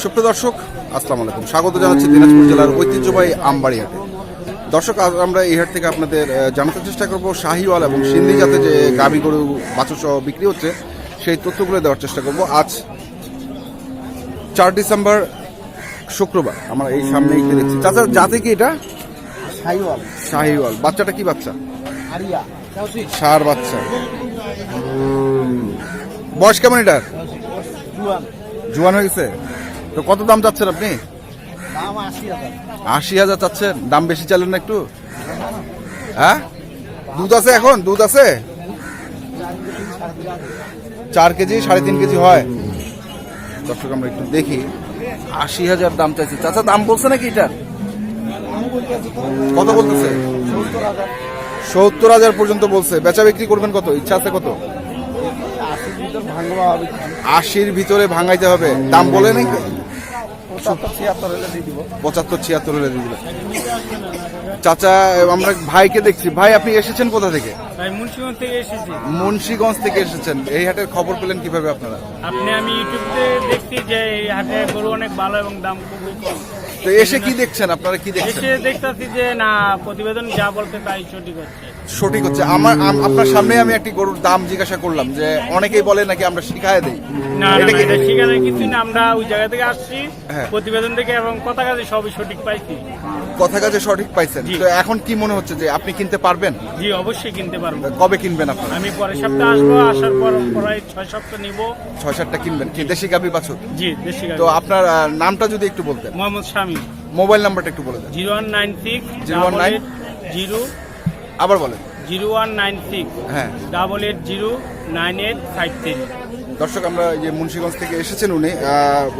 সুপ্রিয় দর্শক, আসসালামু আলাইকুম। স্বাগত জানাচ্ছি দিনাজপুর জেলার ঐতিহ্যবাহী আমবাড়ি হাটে। দর্শক, আজ আমরা এই হাট থেকে আপনাদের জানাতে চেষ্টা করব শাহিওয়াল এবং সিন্ধি জাতে যে গাভী গরু বাছুর সহ বিক্রি হচ্ছে সেই তথ্যগুলো দেওয়ার চেষ্টা করব। আজ 4 ডিসেম্বর শুক্রবার। আমরা এই সামনে দেখছি। চাচা, জাতে কি এটা? শাহিওয়াল। শাহিওয়াল। বাচ্চাটা কি বাচ্চা? আরিয়া। ষাঁড় বাচ্চা। বয়স কেমন এটার? জুয়ান হয়ে গেছে। তো কত দাম চাচ্ছেন আপনি? দাম ৮০,০০০। ৮০,০০০ চাচ্ছেন? দাম বেশি চাইলেন না একটু? হ্যাঁ, দুধ আছে এখন? দুধ আছে 4 কেজি 3.5 কেজি হয়। দর্শক, আমরা একটু দেখি। ৮০,০০০ দাম চাইছে। চাচা, দাম বলছে নাকি এটার? কত বলতেছে? ৭০,০০০ পর্যন্ত বলছে। বেচা বিক্রি করবেন কত? ইচ্ছা আছে কত? ৮০-র ভিতরে ভাঙাইতে হবে। দাম বলে নাকি? ৭৫-৭৬ হলে দিয়ে দিব। ৭৫-৭৬ হলে দিয়ে দিবেন। চাচা, আমরা ভাইকে দেখছি। ভাই, আপনি এসেছেন কোথা থেকে? মুন্সিগঞ্জ থেকে এসেছি। মুন্সিগঞ্জ থেকে এসেছেন। এই হাটের খবর পেলেন কিভাবে আপনারা? আমি ইউটিউবে দেখছি যে এই হাটে গরু অনেক ভালো এবং দাম খুবই কম। তো এসে কি দেখছেন? আপনারা কি দেখছেন? এসে দেখতেছি যে না, প্রতিবেদন যা বলতে তাই সঠিক হচ্ছে। সঠিক হচ্ছে। আপনার সামনে আমি একটি গরুর দাম জিজ্ঞাসা করলাম, যে অনেকেই বলে নাকি আমরা শিখায় দেই। না, এটা শিখানোর কিছুই না। আমরা ওই জায়গা থেকে আসছি, হ্যাঁ, প্রতিবেদন থেকে, এবং কথা কাজে সবই সঠিক পাইছি। কথা কাজে সঠিক পাইছেন। তো এখন কি মনে হচ্ছে যে আপনি কিনতে পারবেন? জি, অবশ্যই কিনতে পারবো। কবে কিনবেন আপনারা? আমি পরের সপ্তাহে আসবো। আসার পর প্রায় 6 সপ্তাহ নিব। 6-7টা কিনবেন। কি দেশি গাভী বাছুর? জি, দেশি গাভী। তো আপনার নামটা যদি একটু বলতেন। মোহাম্মদ শামীম। মোবাইল নাম্বারটা একটু বলে দেন। 0196 019 0 আবার বলেন। 0196 হ্যাঁ, 880985 দর্শক, আমরা যে মুন্সিগঞ্জ থেকে এসেছেন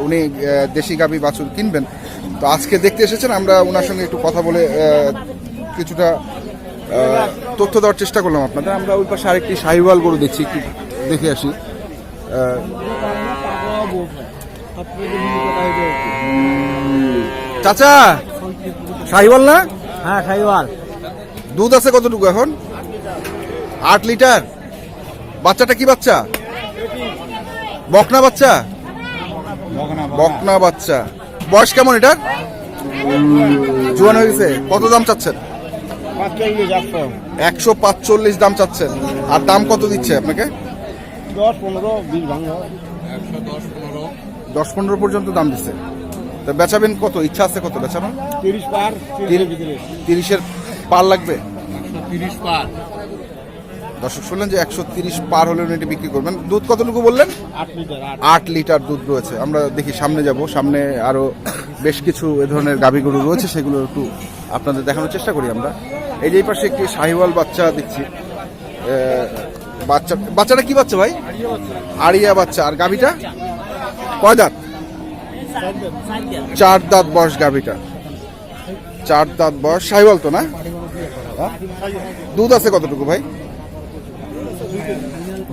উনি দেশি গাভী বাছুর কিনবেন। তো আজকে দেখতে এসেছেন। আমরা ওনার সঙ্গে একটু কথা বলে কিছুটা তথ্য দেওয়ার চেষ্টা করলাম আপনাদের। আমরা ওই পাশে আরেকটি শাহিওয়াল গরু দেখছি, একটু দেখে আসি। চাচা, শাহিওয়াল না? হ্যাঁ, শাহিওয়াল। দুধ আছে কতটুকু এখন? 8 লিটার। বাচ্চাটা কি বাচ্চা? বকনা বাচ্চা। বকনা বাচ্চা। বয়স কেমন এটার? জোয়ান হয়ে গেছে। কত দাম চাচ্ছেন? 145 দাম চাচ্ছেন। আর দাম কত দিচ্ছে আপনাকে? 10-15 পর্যন্ত দাম দিচ্ছে। তো বেচাবেন কত? ইচ্ছা আছে কত বেচানো? 30-এর পার লাগবে। 130 পার। দর্শক, শুনলেন যে 130 পার হলে উনি বিক্রি করবেন। দুধ কতটুকু বললেন? 8 লিটার দুধ রয়েছে। আমরা দেখি, সামনে যাব। সামনে আরো বেশ কিছু এ ধরনের গাভী গরু রয়েছে, সেগুলো একটু আপনাদের দেখানোর চেষ্টা করি আমরা। এই যে এই পাশে একটি শাহিওয়াল বাচ্চা দেখছি। বাচ্চাটা কি বাচ্চা ভাই? আরিয়া বাচ্চা। আর গাভীটা কয় দাঁত? 4 দাঁত বয়স গাভীটা। 4 দাঁত বয়স। শাহিওয়াল তো না? দুধ আছে কতটুকু ভাই?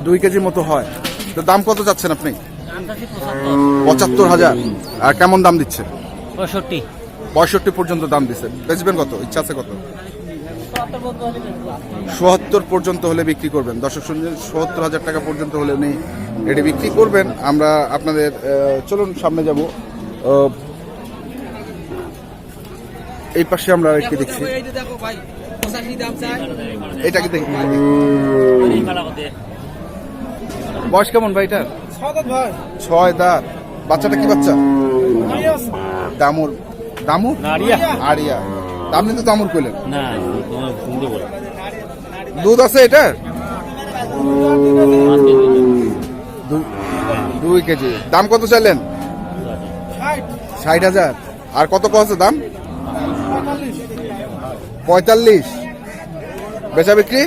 2 কেজির মতো হয়। তো দাম কত চাচ্ছেন আপনি? 75,000। আর কেমন দাম দিচ্ছে? 65 পর্যন্ত দাম দিচ্ছে। বেচবেন কত? ইচ্ছা আছে কত? ৭০ পর্যন্ত হলে বিক্রি করবেন। দর্শক শুনছেন, ৭০,000 টাকা পর্যন্ত হলে উনি এটি বিক্রি করবেন। আমরা আপনাদের চলুন সামনে যাব। এই পাশে আমরা একটি দেখছি। এটাকে দেখি। বয়স কেমন ভাই এটার? 6 দাঁত। বাচ্চাটা কি বাচ্চা? দামুর। দামুর? আরিয়া। দাম কিন্তু দামুর কইলেন। দুধ আছে এটার? 2 কেজি। দাম কত চাইলেন? 60,000। আর কত আছে দাম? 45। বেচা বিক্রি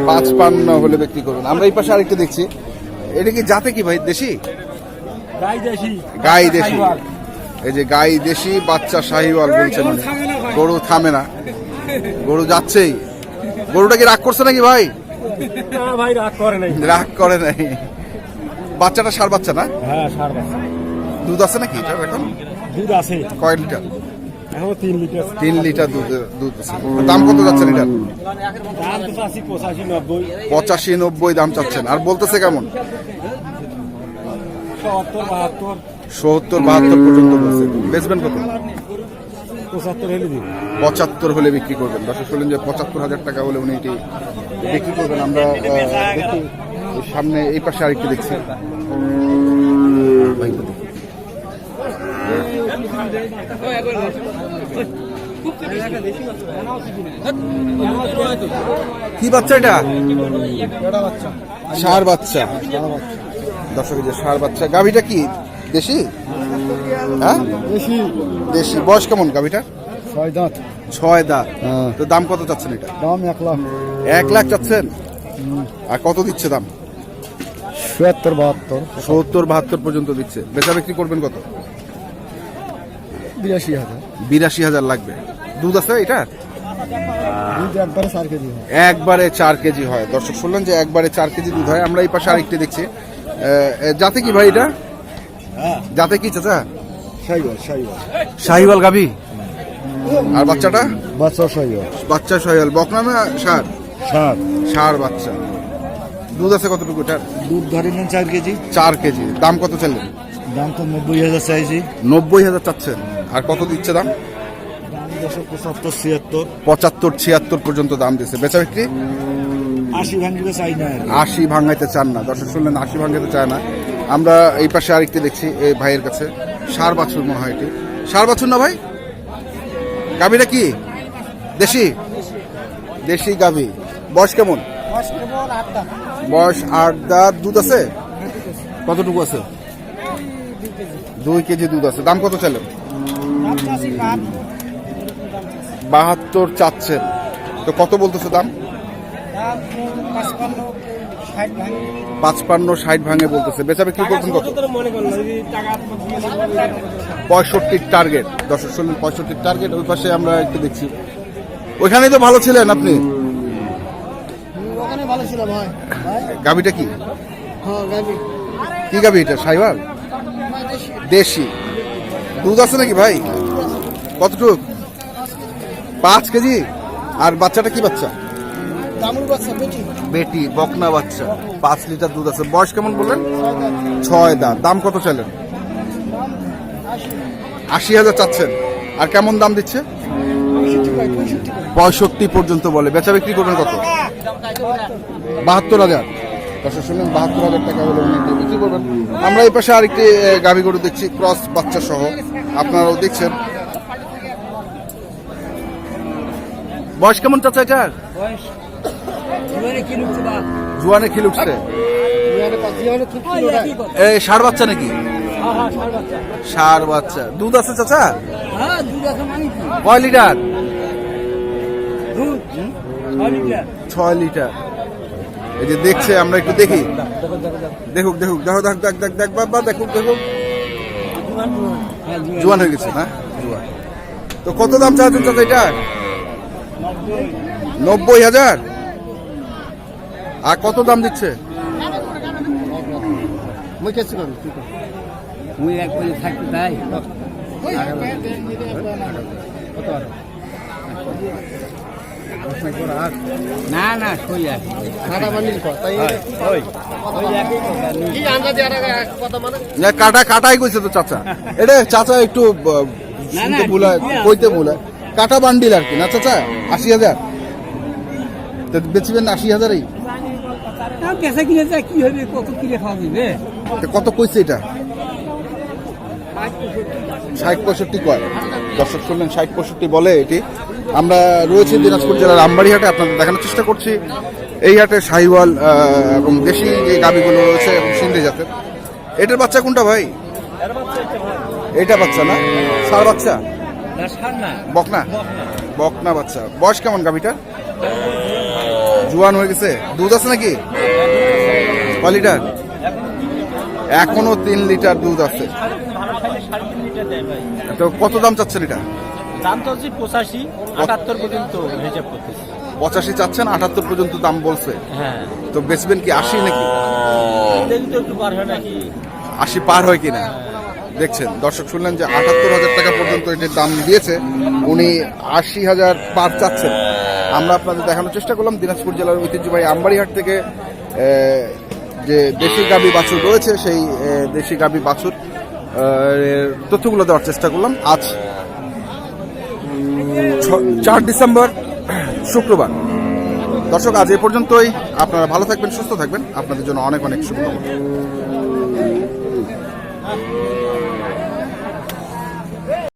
55 হলে বিক্রি করবেন। আমরা এই পাশে আরেকটা দেখছি। এটা কি জাতে কি ভাই? দেশি গাই দেশি। এই যে গাই দেশি বাচ্চা শাহিওয়াল বলছেন। গরু থামে না, গরু যাচ্ছেই। গরুটা কি রাগ করছে নাকি ভাই? ভাই রাগ করে নাই। রাগ করে নাই। বাচ্চাটা ষাঁড় বাচ্চা না? হ্যাঁ, ষাঁড় বাচ্চা। দুধ আছে নাকি এটা এখন? দুধ আছে। কয় লিটার? এখন 3 লিটার। 3 লিটার দুধ আছে। দাম কত যাচ্ছেন এটার? দাম তো চাচ্ছি 85-90। 85-90 দাম চাচ্ছেন। আর বলতেছে কেমন? 70 70 72 পর্যন্ত বলছে। বেচবেন কত? 75 হলে দিন। 75 হলে বিক্রি করবেন। দর্শক শুনলেন যে 75,000 টাকা হলে উনি এটি বিক্রি করবেন। আমরা দেখি সামনে এই পাশে আরেকটি দেখছি। কি বাচ্চা এটা? ষাঁড় বাচ্চা। দর্শক এই যে ষাঁড় বাচ্চা। গাভীটা কি দেশি? হ্যাঁ দেশি। বয়স কেমন গাভীটা? 6 দাঁত। 6 দাঁত। হ্যাঁ। তো দাম কত চাচ্ছেন এটা? দাম 1 লাখ। 1 লাখ চাচ্ছেন? আর কত দিচ্ছে দাম? 77 72 70 72 পর্যন্ত দিচ্ছে। বেচা বিক্রি করবেন কত? 82,000। 82,000 লাগবে। দুধ আছে এটা? দুধ একবারে 4 কেজি হয়। একবারে 4 কেজি হয়। দর্শক শুনলেন যে একবারে 4 কেজি দুধ হয়। আমরা এই পাশে আরেকটি দেখছি। যাতে কি ভাই এটা? যাতে কি চাচা? শাহিওয়াল। শাহিওয়াল গাভী। আর বাচ্চাটা? বাচ্চা শাহিওয়াল। বাচ্চা শাহিওয়াল। বকনা না ষাঁড়? 7। ষাঁড় বাচ্চা। দুধ আছে কতটুকু এটার? দুধ ধরে নেন 4 কেজি। 4 কেজি। দাম কত চাইলেন? দাম তো 90,000 চাইছি। 90,000 চাচ্ছেন। আর কত দিচ্ছে দাম? দাম 75 76 75 76 পর্যন্ত দাম দিচ্ছে। বেচা বিক্রি 80 ভাঙিতে চাই না। 80 ভাঙাইতে চান না। দর্শক শুনলেন 80 ভাঙাইতে চায় না। আমরা এই পাশে আরেকটি দেখছি এই ভাইয়ের কাছে। ষাঁড় বাছুর মনে হয় এটি। ষাঁড় বাছুর না ভাই? গাভীটা কি দেশি? দেশি গাভী। বয়স কেমন? বয়স 8 দাঁত। দুধ আছে কতটুকু আছে? 2 কেজি দুধ আছে। দাম কত চাইলেন? 72 চাচ্ছেন। তো কত বলতেছে দাম? 55 60 ভাঙে বলতেছে। বেচা বিক্রি করছেন কত? 65 টার্গেট। দর্শক শুনলেন 65 টার্গেট। ওই পাশে আমরা একটু দেখছি। ওইখানেই তো ভালো ছিলেন আপনি। ওখানে ভালো ছিল ভাই। গাভীটা কি? হ্যাঁ গাবি। কি গাভী এটা? শাহিওয়াল? দেশি। দুধ আছে নাকি ভাই? কতটুক? 5 কেজি। আর বাচ্চাটা কি বাচ্চা? দামুর বাচ্চা বেটি। বেটি বকনা বাচ্চা। 5 লিটার দুধ আছে। বয়স কেমন বললেন? 6 দাঁত। দাম কত চাইলেন? 80,000 চাচ্ছেন। আর কেমন দাম দিচ্ছে? 65 পর্যন্ত বলে। বেচা বিক্রি করবেন কত? 72,000। দর্শক শুনলেন 72,000 টাকা হলে উনি এটি বিক্রি করবেন। আমরা এই পাশে আরেকটি গাভী গরু দেখছি ক্রস বাচ্চা সহ। আপনারাও দেখছেন। বয়স কেমন চাচা এটার? জুয়ানে কি লুকছে? এই ষাঁড় বাচ্চা নাকি? ষাঁড় বাচ্চা। দুধ আছে চাচা? কয় লিটার? 6 লিটার। এই যে দেখছে, আমরা একটু দেখি। দেখুক দেখুক দেখো দেখ দেখ দেখ দেখ বাবা দেখুক দেখুক। জোয়ান হয়ে গেছে না? জোয়ান। তো কত দাম চাচ্ছেন চাচা এটা? 90,000। আর কত দাম দিচ্ছে? না না না কাটা কাটাই কইছে তো চাচা। এটা চাচা একটু শুনতে ভুলায় কইতে ভুলায়। কাটা বান্ডিল আর কি না চাচা? 80,000। তো বেচবেন 80,000-ই? পেশা কিনে যায় কি হবে? কত কিনে খাওয়া যাবে? তো কত কইছে এটা? 60-65 কয়। দর্শক শুনলেন 60-65 বলে এটি। আমরা রয়েছি দিনাজপুর জেলার আমবাড়ি হাটে। আপনাদের দেখানোর চেষ্টা করছি এই হাটে শাহিওয়াল এবং দেশি যে গাভীগুলো রয়েছে এবং সিন্ধি জাতের। এটার বাচ্চা কোনটা ভাই? এটা বাচ্চা না? ষাঁড় বাচ্চা? বকনা? বকনা বাচ্চা। বয়স কেমন গাভীটা? জোয়ান হয়ে গেছে। দুধ আছে নাকি? কয় লিটার? এখনো 3 লিটার দুধ আছে। তো কত দাম চাচ্ছেন এটা? দাম তো হচ্ছে 85-78 পর্যন্ত হিসাব করতেছি। 85 চাচ্ছেন, 78 পর্যন্ত দাম বলছে। হ্যাঁ, তো বেচবেন কি 80 নাকি? দেখি তো একটু পার হয় নাকি। 80 পার হয় কিনা দেখছেন। দর্শক শুনলেন যে 78,000 টাকা পর্যন্ত এটির দাম দিয়েছে। উনি 80,000 পার চাচ্ছেন। আমরা আপনাদের দেখানোর চেষ্টা করলাম দিনাজপুর জেলার ঐতিহ্যবাহী আমবাড়িহাট থেকে যে দেশি গাভী বাছুর রয়েছে সেই দেশি গাভী বাছুর এর তথ্যগুলো দেওয়ার চেষ্টা করলাম। আজ 4 ডিসেম্বর শুক্রবার। দর্শক আজ এ পর্যন্তই। আপনারা ভালো থাকবেন, সুস্থ থাকবেন। আপনাদের জন্য অনেক অনেক শুভকামনা।